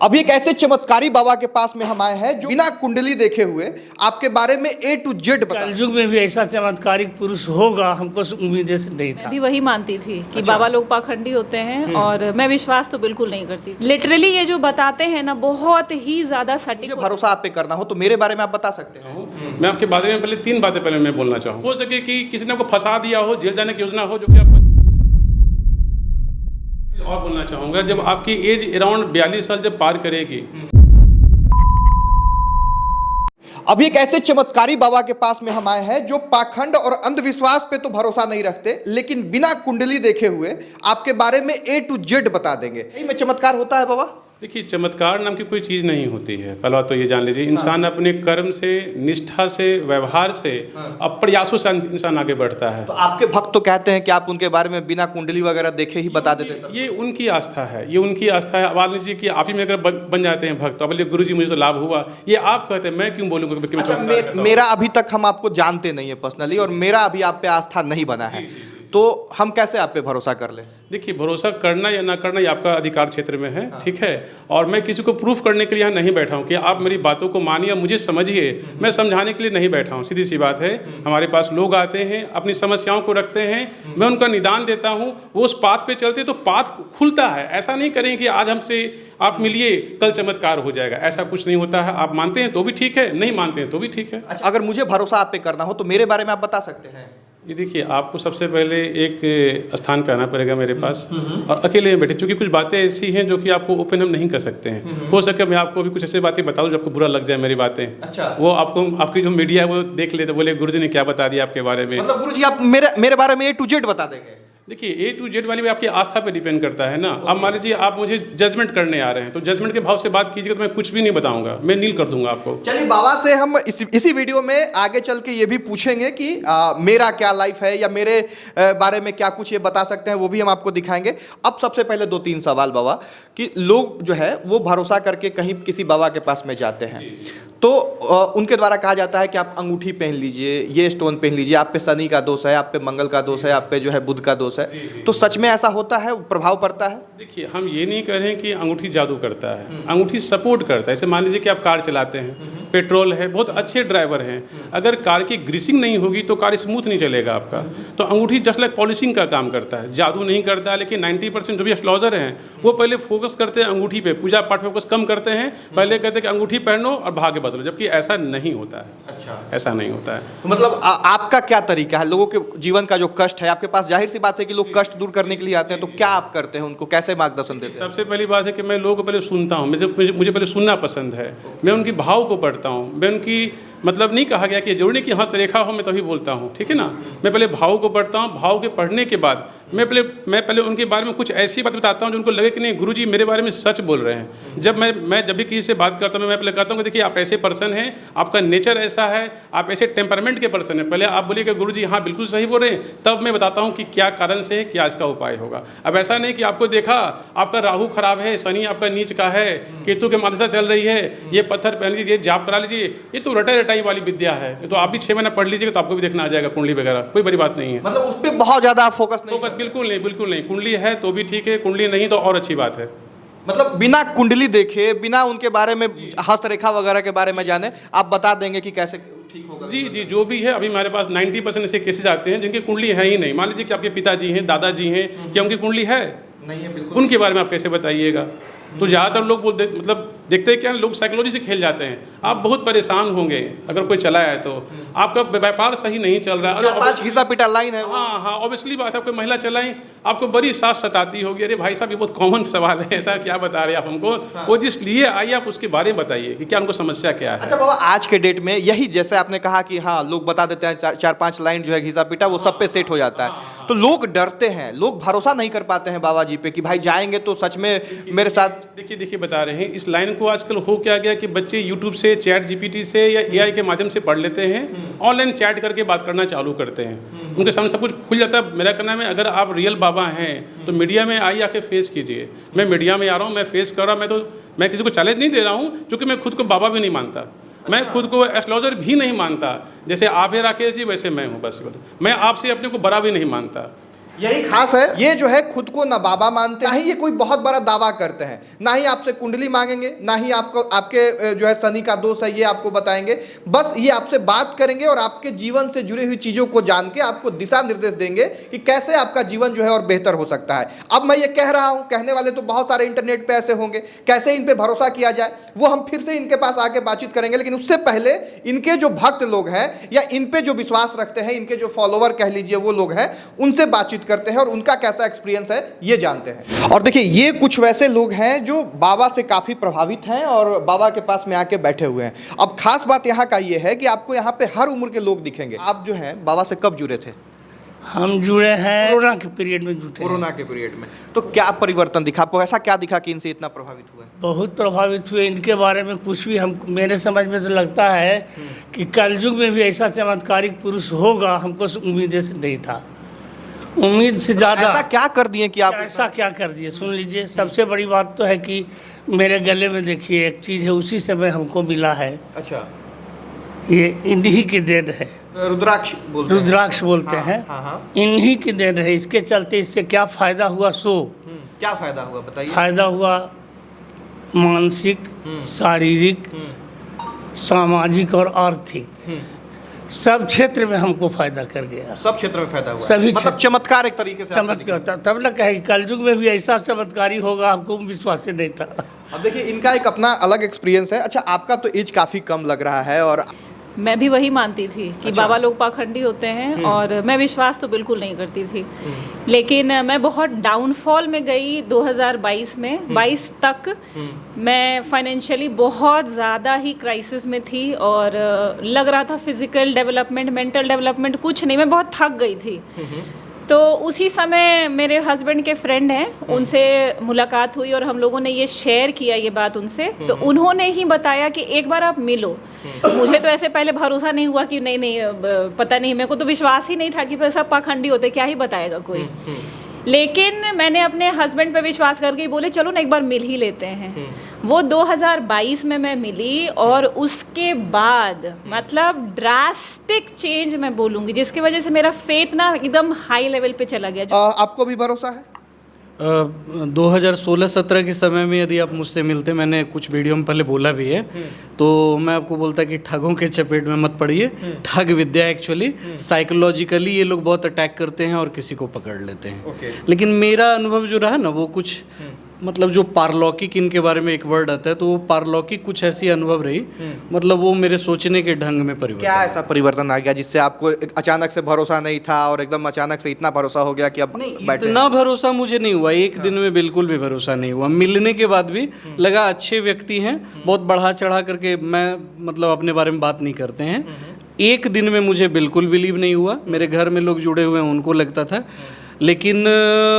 अभी एक ऐसे चमत्कारी बाबा के पास में हम आए हैं जो बिना कुंडली देखे हुए आपके बारे में A to Z बता। कलयुग में भी ऐसा चमत्कारिक पुरुष होगा हमको उम्मीद से नहीं मैं था। भी वही मानती थी कि बाबा लोग पाखंडी होते हैं और मैं विश्वास तो बिल्कुल नहीं करती। लिटरली ये जो बताते हैं ना बहुत ही ज्यादा सटीक मुझे भरोसा आप पे करना हो तो मेरे बारे में आप बता सकते हैं। मैं आपके बारे में पहले 3 बातें पहले मैं बोलना चाहूँ। हो सके कि किसी ने आपको फंसा दिया हो, जेल जाने की योजना हो, जो कि आप और बोलना चाहूँगा, जब आपकी एज अराउंड 42 साल जब पार करेगी, अभी एक ऐसे चमत्कारी बाबा के पास में हम आए हैं जो पाखंड और अंधविश्वास पे तो भरोसा नहीं रखते, लेकिन बिना कुंडली देखे हुए आपके बारे में A to Z बता देंगे। यही में चमत्कार होता है बाबा? देखिए चमत्कार नाम की कोई चीज़ नहीं होती है। पहला तो ये जान लीजिए, इंसान अपने कर्म से, निष्ठा से, व्यवहार से, अब प्रयासों से इंसान आगे बढ़ता है। तो आपके भक्त तो कहते हैं कि आप उनके बारे में बिना कुंडली वगैरह देखे ही बता देते हैं। ये उनकी आस्था है, ये उनकी आस्था है। अब मान लीजिए कि आप ही में अगर बन जाते हैं भक्त, अब बोलिए गुरुजी मुझे तो लाभ हुआ, ये आप कहते हैं, मैं क्यों बोलूँगा कि मैं अच्छा, चमत्कार करता हूँ? मेरा अभी तक हम आपको जानते नहीं है पर्सनली और मेरा अभी आप पे आस्था नहीं बना है, तो हम कैसे आप पे भरोसा कर लें? देखिए भरोसा करना या ना करना ये आपका अधिकार क्षेत्र में है, ठीक है। और मैं किसी को प्रूफ करने के लिए यहाँ नहीं बैठा हूँ कि आप मेरी बातों को मानिए, मुझे समझिए। मैं समझाने के लिए नहीं बैठा हूँ, सीधी सी बात है। हमारे पास लोग आते हैं, अपनी समस्याओं को रखते हैं, मैं उनका निदान देता हूँ, वो उस पाथ पे चलते तो पाथ खुलता है। ऐसा नहीं करें कि आज हमसे आप मिलिए कल चमत्कार हो जाएगा, ऐसा कुछ नहीं होता है। आप मानते हैं तो भी ठीक है, नहीं मानते हैं तो भी ठीक है। अच्छा, अगर मुझे भरोसा आप पे करना हो तो मेरे बारे में आप बता सकते हैं? ये देखिए, आपको सबसे पहले एक स्थान पे आना पड़ेगा मेरे पास और अकेले में बैठे, क्योंकि कुछ बातें ऐसी हैं जो कि आपको ओपन हम नहीं कर सकते हैं। हो सके मैं आपको अभी कुछ ऐसी बातें बताऊं जो आपको बुरा लग जाए मेरी बातें। अच्छा। वो आपको, आपकी जो मीडिया है वो देख ले तो बोले गुरुजी ने क्या बता दिया आपके बारे में। मतलब गुरुजी आप मेरे बारे में A to Z बता देंगे? देखिए A to Z वाली में आपकी आस्था पे डिपेंड करता है ना। अब मान लीजिए आप मुझे जजमेंट करने आ रहे हैं, तो जजमेंट के भाव से बात कीजिएगा तो मैं कुछ भी नहीं बताऊंगा, मैं नील कर दूंगा आपको। चलिए, बाबा से हम इसी वीडियो में आगे चल के ये भी पूछेंगे कि मेरा क्या लाइफ है या मेरे बारे में क्या कुछ ये बता सकते हैं, वो भी हम आपको दिखाएंगे। अब सबसे पहले 2-3 सवाल बाबा, कि लोग जो है वो भरोसा करके कहीं किसी बाबा के पास में जाते हैं तो उनके द्वारा कहा जाता है कि आप अंगूठी पहन लीजिए, ये स्टोन पहन लीजिए, आप पे शनि का दोष है, आप पे मंगल का दोष है, आप पे जो है बुध का दोष है। तो सच में ऐसा होता है, प्रभाव पड़ता है? देखिए हम ये नहीं कह रहे हैं कि अंगूठी जादू करता है, अंगूठी सपोर्ट करता है। जैसे मान लीजिए कि आप कार चलाते हैं, पेट्रोल है, बहुत अच्छे ड्राइवर हैं, अगर कार की ग्रीसिंग नहीं होगी तो कार स्मूथ नहीं चलेगा आपका। तो अंगूठी जस्ट लाइक पॉलिशिंग का काम करता है, जादू नहीं करता है। लेकिन 90% जो भी एस्ट्रोलॉजर हैं वो पहले फोकस करते हैं अंगूठी पे, पूजा पाठ पे फोकस कम करते हैं। पहले कहते हैं कि अंगूठी पहनो और भाग्य बदलो, जबकि ऐसा नहीं होता है। अच्छा, ऐसा नहीं होता है। तो मतलब आपका क्या तरीका है? लोगों के जीवन का जो कष्ट है आपके पास, जाहिर सी बात है कि लोग कष्ट दूर करने के लिए आते हैं, तो क्या आप करते हैं, उनको कैसे मार्गदर्शन देते हैं? सबसे पहली बात है कि मैं लोगों को पहले सुनता हूँ, मुझे पहले सुनना पसंद है। मैं उनकी भाव को पढ़ता हूँ, मैं उनकी, मतलब नहीं कहा गया कि जरूरी नहीं कि हस्तरेखा हो मैं तभी बोलता हूँ, ठीक है ना। मैं पहले भाव को पढ़ता हूँ, भाव के पढ़ने के बाद मैं पहले उनके बारे में कुछ ऐसी बात बताता हूँ जो उनको लगे कि नहीं गुरुजी मेरे बारे में सच बोल रहे हैं। जब भी किसी से बात करता हूँ मैं पहले कहता हूँ कि देखिए आप ऐसे पर्सन हैं, आपका नेचर ऐसा है, आप ऐसे टेम्परामेंट के पर्सन हैं। पहले आप बोलिए कि गुरुजी हाँ बिल्कुल सही बोल रहे हैं, तब मैं बताता हूँ कि क्या कारण से है, क्या इसका उपाय होगा। अब ऐसा नहीं कि आपको देखा आपका राहु खराब है, शनि आपका नीच का है, केतु के मादशा चल रही है, ये पत्थर पहन लीजिए, जाप करा लीजिए, ये तो रटाई रटाई वाली विद्या है। ये तो आप भी 6 महीना पढ़ लीजिएगा तो आपको भी देखना आ जाएगा कुंडली वगैरह, कोई बड़ी बात नहीं है। मतलब उस पर बहुत ज्यादा फोकस नहीं? बिल्कुल नहीं, बिल्कुल नहीं। कुंडली है तो भी ठीक है, कुंडली नहीं तो और अच्छी बात है। मतलब बिना कुंडली देखे, बिना उनके बारे में हस्तरेखा वगैरह के बारे में जाने, आप बता देंगे कि कैसे ठीक होगा? जी जी, जो भी है। अभी हमारे पास 90% ऐसे केसेस आते हैं जिनकी कुंडली है ही नहीं। मान लीजिए कि आपके पिताजी हैं, दादाजी हैं, क्या उनकी कुंडली है? नहीं है, बिल्कुल। उनके बारे में आप कैसे बताइएगा? तो ज़्यादातर लोग मतलब देखते हैं क्या, लोग साइकोलॉजी से खेल जाते हैं। आप बहुत परेशान होंगे अगर कोई चला है तो, आपका व्यापार सही नहीं चल रहा है। 5 घिसा पिटा लाइन है। हाँ हाँ, ऑब्वियसली बात है, कोई महिला चलाई, आपको बड़ी सास सताती होगी। अरे भाई साहब ये बहुत कॉमन सवाल है, ऐसा क्या बता रहे हैं आप हमको? वो जिस लिए आइए आप उसके बारे में बताइए कि क्या उनको समस्या क्या है। अच्छा बाबा, आज के डेट में यही जैसे आपने कहा कि हाँ लोग बता देते हैं 4-5 लाइन जो है घिसा पिटा वो सब पे सेट हो जाता है, तो लोग डरते हैं, लोग भरोसा नहीं कर पाते हैं बाबा जी पे कि भाई जाएंगे तो सच में मेरे साथ। देखिए बता रहे हैं, इस लाइन को आजकल हो क्या गया कि बच्चे यूट्यूब से, चैट जीपीटी से या एआई के माध्यम से पढ़ लेते हैं, ऑनलाइन चैट करके बात करना चालू करते हैं, उनके सामने सब कुछ खुल जाता है। मेरा कहना है अगर आप रियल बाबा हैं तो मीडिया में आइए, आके फेस कीजिए। मैं मीडिया में आ रहा हूँ, मैं फेस कर रहा हूँ, मैं किसी को चैलेंज नहीं दे रहा हूँ, क्योंकि मैं खुद को बाबा भी नहीं मानता, मैं खुद को एस्ट्रोलॉजर भी नहीं मानता। जैसे आप हैं राकेश जी, वैसे मैं हूँ, बस मैं आपसे अपने को बड़ा भी नहीं मानता। यही खास है, ये जो है खुद को ना बाबा मानते हैं, ना ही ये कोई बहुत बड़ा दावा करते हैं, ना ही आपसे कुंडली मांगेंगे, ना ही आपको आपके जो है शनि का दोष है ये आपको बताएंगे। बस ये आपसे बात करेंगे और आपके जीवन से जुड़ी हुई चीजों को जान के आपको दिशा निर्देश देंगे कि कैसे आपका जीवन जो है और बेहतर हो सकता है। अब मैं ये कह रहा हूं, कहने वाले तो बहुत सारे इंटरनेट पे ऐसे होंगे, कैसे इन पे भरोसा किया जाए वो हम फिर से इनके पास आके बातचीत करेंगे। लेकिन उससे पहले इनके जो भक्त लोग हैं या इन पे जो विश्वास रखते हैं, इनके जो फॉलोवर कह लीजिए वो लोग हैं, उनसे बातचीत करते हैं और उनका कैसा एक्सपीरियंस है ये जानते हैं। और देखिए ये कुछ वैसे लोग हैं जो बाबा से काफी प्रभावित हैं और बाबा के पास में आके बैठे हुए हैं। अब खास बात यहाँ का ये है कि आपको यहाँ पे हर उम्र के लोग दिखेंगे। आप जो हैं बाबा से कब जुड़े थे? हम जुड़े हैं कोरोना के पीरियड में जुटे हैं। कोरोना के पीरियड में। तो क्या परिवर्तन दिखा आपको? ऐसा क्या दिखा कि इनसे इतना प्रभावित हुए? बहुत प्रभावित हुए। इनके बारे में कुछ भी हम, मेरे समझ में तो लगता है कि कलयुग में भी ऐसा चमत्कारिक पुरुष होगा, हमको उम्मीद नहीं था। उम्मीद से ज़्यादा ऐसा क्या कर दिए कि आप ऐसा क्या कर दिए? सुन लीजिए, सबसे बड़ी बात तो है कि मेरे गले में देखिए एक चीज़ है, उसी समय हमको मिला है। अच्छा, ये इन्हीं की देन है। रुद्राक्ष बोलते हैं। रुद्राक्ष बोलते हैं। हाँ। इन्हीं की देन है। इसके चलते इससे क्या फ़ायदा हुआ? क्या फायदा हुआ बताइए? फायदा हुआ मानसिक, शारीरिक, सामाजिक और आर्थिक, सब क्षेत्र में हमको फायदा कर गया। सब क्षेत्र में फायदा हुआ, सभी मतलब चमत्कार एक तरीके से आपका चमत्कार। तब ना कहे कलयुग में भी ऐसा चमत्कारी होगा, हमको विश्वास ही नहीं था। अब देखिए इनका एक अपना अलग एक्सपीरियंस है। अच्छा, आपका तो एज काफ़ी कम लग रहा है और मैं भी वही मानती थी कि बाबा लोग पाखंडी होते हैं और मैं विश्वास तो बिल्कुल नहीं करती थी। लेकिन मैं बहुत डाउनफॉल में गई 2022 में। 22 तक मैं फाइनेंशियली बहुत ज़्यादा ही क्राइसिस में थी और लग रहा था फिजिकल डेवलपमेंट, मेंटल डेवलपमेंट कुछ नहीं, मैं बहुत थक गई थी। तो उसी समय मेरे हस्बैंड के फ्रेंड हैं, उनसे मुलाकात हुई और हम लोगों ने ये शेयर किया ये बात उनसे। तो उन्होंने ही बताया कि एक बार आप मिलो। मुझे तो ऐसे पहले भरोसा नहीं हुआ कि नहीं पता नहीं, मेरे को तो विश्वास ही नहीं था कि सब पाखंडी होते, क्या ही बताएगा कोई। लेकिन मैंने अपने हस्बैंड पे विश्वास करके ही बोले चलो ना एक बार मिल ही लेते हैं। वो 2022 में मैं मिली और उसके बाद मतलब ड्रास्टिक चेंज मैं बोलूँगी, जिसकी वजह से मेरा फेथ ना एकदम हाई लेवल पे चला गया। आपको भी भरोसा है? 2016-17 के समय में यदि आप मुझसे मिलते, मैंने कुछ वीडियो में पहले बोला भी है, तो मैं आपको बोलता कि ठगों के चपेट में मत पड़िए। ठग विद्या एक्चुअली साइकोलॉजिकली ये लोग बहुत अटैक करते हैं और किसी को पकड़ लेते हैं। लेकिन मेरा अनुभव जो रहा ना वो कुछ मतलब जो पारलौकिक, इनके बारे में एक वर्ड आता है, तो वो पारलौकिक कुछ ऐसी अनुभव रही, मतलब वो मेरे सोचने के ढंग में परिवर्तन। क्या ऐसा परिवर्तन आ गया जिससे आपको अचानक से भरोसा नहीं था और एकदम अचानक से इतना भरोसा हो गया कि अब इतना भरोसा मुझे नहीं हुआ, एक दिन में बिल्कुल भी भरोसा नहीं हुआ। मिलने के बाद भी लगा अच्छे व्यक्ति हैं, बहुत बढ़ा चढ़ा करके मैं मतलब अपने बारे में बात नहीं करते हैं। एक दिन में मुझे बिल्कुल बिलीव नहीं हुआ। मेरे घर में लोग जुड़े हुए हैं, उनको लगता था। लेकिन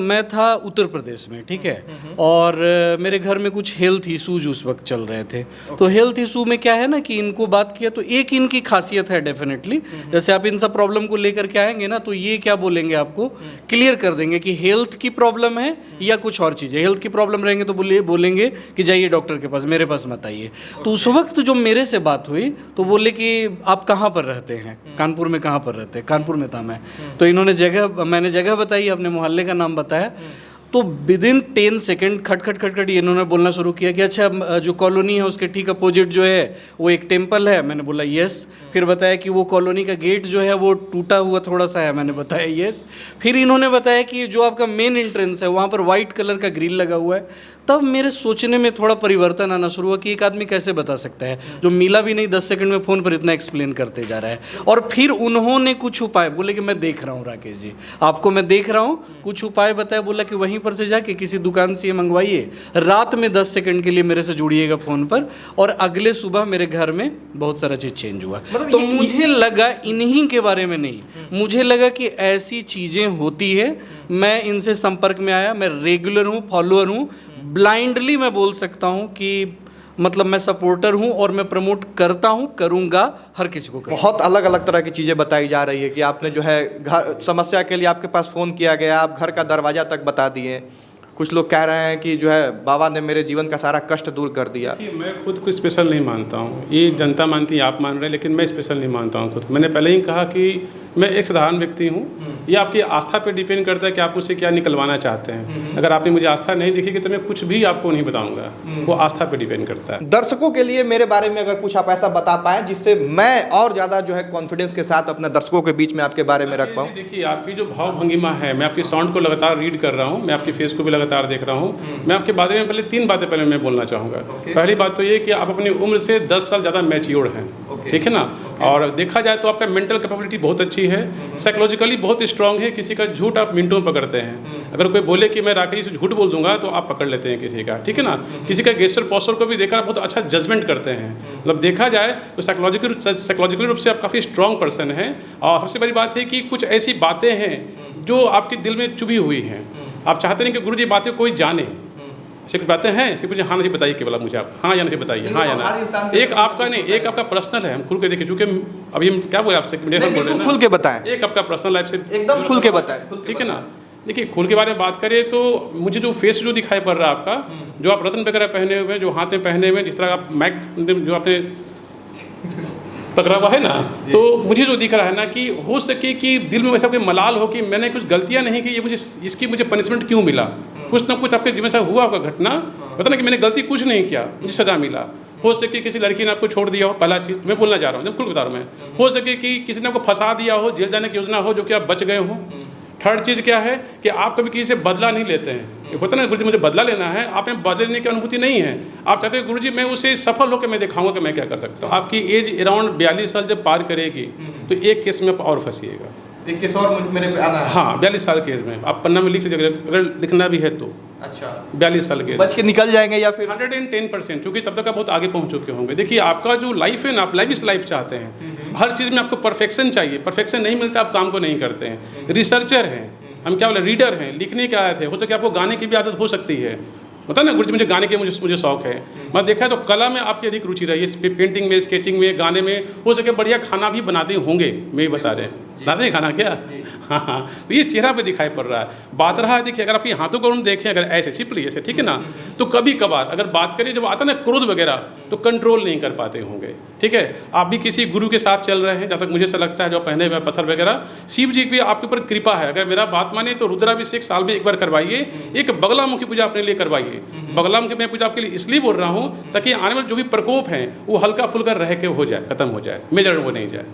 मैं था उत्तर प्रदेश में, ठीक है, और मेरे घर में कुछ हेल्थ इशूज उस वक्त चल रहे थे। तो हेल्थ इशू में क्या है ना कि इनको बात किया तो एक इनकी खासियत है डेफिनेटली, जैसे आप इन सब प्रॉब्लम को लेकर के आएंगे ना तो ये क्या बोलेंगे, आपको क्लियर कर देंगे कि हेल्थ की प्रॉब्लम है या कुछ और चीज़ है। हेल्थ की प्रॉब्लम रहेंगे तो बोलेंगे कि जाइए डॉक्टर के पास, मेरे पास मत आइए। तो उस वक्त जो मेरे से बात हुई तो बोले कि आप कहाँ पर रहते हैं? कानपुर में। कहाँ पर रहते हैं? कानपुर में था मैं। तो इन्होंने मैंने जगह बताई, अपने मोहल्ले का नाम बताया। तो विदिन 10 सेकेंड खट इन्होंने बोलना शुरू किया कि अच्छा जो कॉलोनी है उसके ठीक अपोजिट जो है वो एक टेम्पल है। मैंने बोला यस। फिर बताया कि वो कॉलोनी का गेट जो है वो टूटा हुआ थोड़ा सा है। मैंने बताया यस। फिर इन्होंने बताया कि जो आपका मेन एंट्रेंस है वहाँ पर वाइट कलर का ग्रिल लगा हुआ है। तब मेरे सोचने में थोड़ा परिवर्तन आना शुरू हुआ कि एक आदमी कैसे बता सकता है जो मिला भी नहीं, 10 सेकंड में फ़ोन पर इतना एक्सप्लेन करते जा रहा है। और फिर उन्होंने कुछ उपाय बोले कि मैं देख रहा हूँ राकेश जी, आपको मैं देख रहा हूँ। कुछ उपाय बताया, बोला कि वहीं पर से जाके किसी दुकान से ये मंगवाइए, रात में 10 सेकंड के लिए मेरे से जुड़िएगा फ़ोन पर, और अगले सुबह मेरे घर में बहुत सारा चीज़ चेंज हुआ। तो मुझे लगा इन्हीं के बारे में नहीं, मुझे लगा कि ऐसी चीज़ें होती है। मैं इनसे संपर्क में आया, मैं रेगुलर हूँ, फॉलोअर हूँ। ब्लाइंडली मैं बोल सकता हूँ कि मतलब मैं सपोर्टर हूँ और मैं प्रमोट करता हूँ, करूँगा, हर किसी को करूँगा। बहुत अलग अलग तरह की चीज़ें बताई जा रही है कि आपने जो है घर समस्या के लिए आपके पास फ़ोन किया गया, आप घर का दरवाज़ा तक बता दिए। कुछ लोग कह रहे हैं कि जो है बाबा ने मेरे जीवन का सारा कष्ट दूर कर दिया। कि मैं खुद को स्पेशल नहीं मानता हूँ, ये जनता मानती है, आप मान रहे हैं, लेकिन मैं स्पेशल नहीं मानता हूँ खुद। मैंने पहले ही कहा कि मैं एक साधारण व्यक्ति हूँ। ये आपकी आस्था पे डिपेंड करता है कि आप मुझसे क्या निकलवाना चाहते हैं। अगर आपने मुझे आस्था नहीं दिखेगी तो मैं कुछ भी आपको नहीं बताऊंगा, वो आस्था पे डिपेंड करता है। दर्शकों के लिए मेरे बारे में अगर कुछ आप ऐसा बता पाएं जिससे मैं और ज़्यादा जो है कॉन्फिडेंस के साथ अपने दर्शकों के बीच में आपके बारे में रख पाऊँ। देखिए, आपकी जो भाव भंगिमा है, मैं आपकी साउंड को लगातार रीड कर रहा हूँ, मैं आपकी फेस को भी लगातार देख रहा हूँ। मैं आपके बारे में पहले 3 बातें पहले मैं बोलना चाहूँगा। पहली बात तो ये कि आप अपनी उम्र से 10 साल ज़्यादा मैच्योर हैं, ठीक है ना। और देखा जाए तो आपका मेंटल कैपेबिलिटी बहुत अच्छी है, साइकोलॉजिकली बहुत स्ट्रांग है। किसी का झूठ आप मिनटों में पकड़ते हैं। अगर कोई बोले कि मैं राकेश से झूठ बोल दूंगा तो आप पकड़ लेते हैं किसी का, ठीक है ना। किसी का गेस्चर पोस्चर को भी देखकर बहुत अच्छा जजमेंट करते हैं। मतलब देखा जाए तो साइकोलॉजिकल रूप से आप काफ़ी स्ट्रांग पर्सन हैं। और सबसे बड़ी बात है कि कुछ ऐसी बातें हैं जो आपके दिल में चुभी हुई हैं। आप चाहते नहीं कि गुरु जी बातें कोई जाने। ऐसी कुछ बातें हैं, सिर्फ मुझे हाँ नहीं बताइए केवल, आप मुझे आप हाँ या नहीं बताइए, हाँ या ना। एक आपका नहीं, एक आपका पर्सनल है, हम खुल के देखिए। चूँकि अभी हम क्या बोले आपसे, बोल रहे हैं, खुल के बताएं। एक आपका पर्सनल लाइफ से एकदम खुल के बताएं, ठीक है ना। देखिए, खुल के बारे में बात करें तो मुझे जो फेस जो दिखाई पड़ रहा है आपका, जो आप रत्न वगैरह पहने हुए हैं, जो हाथ में पहने हुए हैं, जिस तरह आप मैक जो आपने पकड़ा हुआ है ना, तो मुझे जो दिख रहा है ना कि हो सके कि दिल में वैसा कोई मलाल हो कि मैंने कुछ गलतियां नहीं की, ये मुझे इसकी मुझे पनिशमेंट क्यों मिला। कुछ ना कुछ आपके जीवन से हुआ होगा घटना, पता ना कि मैंने गलती कुछ नहीं किया, मुझे सजा मिला। हो सके किसी लड़की ने आपको छोड़ दिया हो, पहला चीज़ मैं बोलना चाह रहा हूँ, खुद बता रहा हूँ मैं। हो सके कि किसी ने आपको फंसा दिया हो, जेल जाने की योजना हो, जो कि आप बच गए हो। थर्ड चीज़ क्या है कि आप कभी किसी से बदला नहीं लेते हैं। होता ना गुरुजी मुझे बदला लेना है, आप में बदले लेने की अनुभूति नहीं है। आप चाहते हैं गुरुजी मैं उसे सफल होकर मैं दिखाऊंगा कि मैं क्या कर सकता हूँ। आपकी एज अराउंड 42 साल जब पार करेगी तो एक केस में आप और फंसिएगा। एक केस और मेरे पे आना है। हाँ, 42 साल के एज में आप पन्ना में लिख लीजिएगा, अगर लिखना भी है तो। अच्छा, 42 साल के बच के निकल जाएंगे या फिर 110%, क्योंकि तब तक आप बहुत आगे पहुंच चुके होंगे। देखिए, आपका जो लाइफ है ना, आप लाइफ इस लाइफ चाहते हैं। हर चीज़ में आपको परफेक्शन चाहिए, परफेक्शन नहीं मिलता आप काम को नहीं करते हैं। रिसर्चर हैं हम, क्या बोले, रीडर हैं, लिखने के आदत है। हो सके आपको गाने की भी आदत हो सकती है, पता ना गुरुजी मुझे गाने के मुझे शौक है। मैं देखा है तो कला में आपकी अधिक रुचि रही है, पेंटिंग में, स्केचिंग में, गाने में। हो सके बढ़िया खाना भी बनाते होंगे, मैं ही बता रहे हैं, बनाते हैं खाना क्या। हाँ, तो ये चेहरा पे दिखाई पड़ रहा है। बात रहा है, देखिए अगर आपके हाथों को हम देखें, अगर ऐसे सिंपली ऐसे, ठीक है ना, तो कभी कभार अगर बात करें, जब आता ना क्रोध वगैरह, तो कंट्रोल नहीं कर पाते होंगे, ठीक है। आप भी किसी गुरु के साथ चल रहे हैं, जहाँ तक मुझे ऐसा लगता है, जो पहने हुए पत्थर वगैरह, शिव जी की आपके ऊपर कृपा है। अगर मेरा बात माने तो रुद्राभिषेक साल में एक बार करवाइए, एक बगलामुखी पूजा अपने लिए करवाइए। बगलामुखी मैं पूजा आपके लिए इसलिए बोल रहा हूँ ताकि आने वाले जो भी प्रकोप हैं वो हल्का फुल्का रह के हो जाए, खत्म हो जाए, मेजर वो नहीं जाए।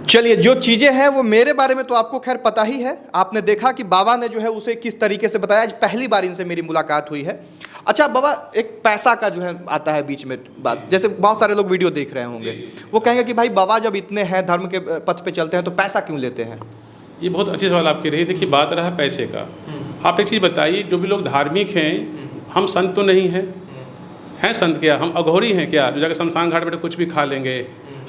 चलिए, जो चीज़ें हैं वो मेरे बारे में तो आपको खैर पता ही है। आपने देखा कि बाबा ने जो है उसे किस तरीके से बताया। आज पहली बार इनसे मेरी मुलाकात हुई है। अच्छा बाबा, एक पैसा का जो है आता है बीच में बात, जैसे बहुत सारे लोग वीडियो देख रहे होंगे, वो कहेंगे कि भाई बाबा जब इतने हैं, धर्म के पथ पे चलते हैं, तो पैसा क्यों लेते हैं। ये बहुत अच्छी सवाल आपकी रही। देखिए, बात रहा पैसे का। आप एक चीज़ बताइए, जो भी लोग धार्मिक हैं, हम संत तो नहीं हैं संत क्या, हम अघोरी हैं क्या, जो जाकर शमशान घाट बैठे कुछ भी खा लेंगे।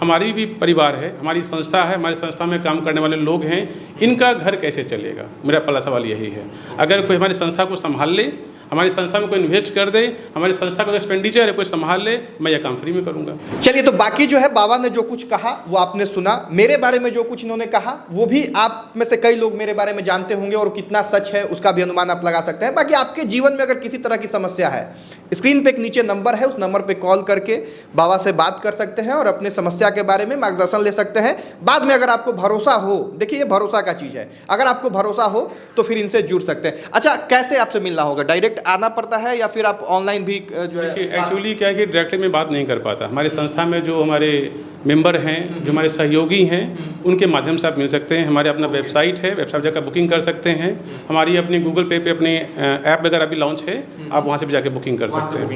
हमारी भी परिवार है, हमारी संस्था है, हमारी संस्था में काम करने वाले लोग हैं, इनका घर कैसे चलेगा। मेरा पहला सवाल यही है। अगर कोई हमारी संस्था को संभाल ले, हमारी संस्था में कोई इन्वेस्ट कर दे, हमारी संस्था का एक्सपेंडिचर है कोई संभाल ले, मैं यह काम फ्री में करूँगा। चलिए, तो बाकी जो है बाबा ने जो कुछ कहा वो आपने सुना। मेरे बारे में जो कुछ इन्होंने कहा वो भी आप में से कई लोग मेरे बारे में जानते होंगे, और कितना सच है उसका भी अनुमान आप लगा सकते हैं। बाकी आपके जीवन में अगर किसी तरह की समस्या है, स्क्रीन पे एक नीचे नंबर है, उस नंबर पे कॉल करके बाबा से बात कर सकते हैं और अपने समस्या के बारे में मार्गदर्शन ले सकते हैं। बाद में अगर आपको भरोसा हो, देखिए ये भरोसा का चीज़ है, अगर आपको भरोसा हो तो फिर इनसे जुड़ सकते हैं। अच्छा, कैसे आपसे मिलना होगा? डायरेक्ट आना पड़ता है या फिर आप ऑनलाइन भी जो है? एक्चुअली क्या है कि डायरेक्टली मैं बात नहीं कर पाता। हमारी संस्था में जो हमारे मेंबर हैं, जो हमारे सहयोगी हैं, उनके माध्यम से आप मिल सकते हैं। हमारे अपना वेबसाइट है, वेबसाइट जाकर बुकिंग कर सकते हैं। हमारी अपनी गूगल पे अपनी ऐप वगैरह भी लॉन्च है, आप वहाँ से भी जाकर बुकिंग कर सकते हैं।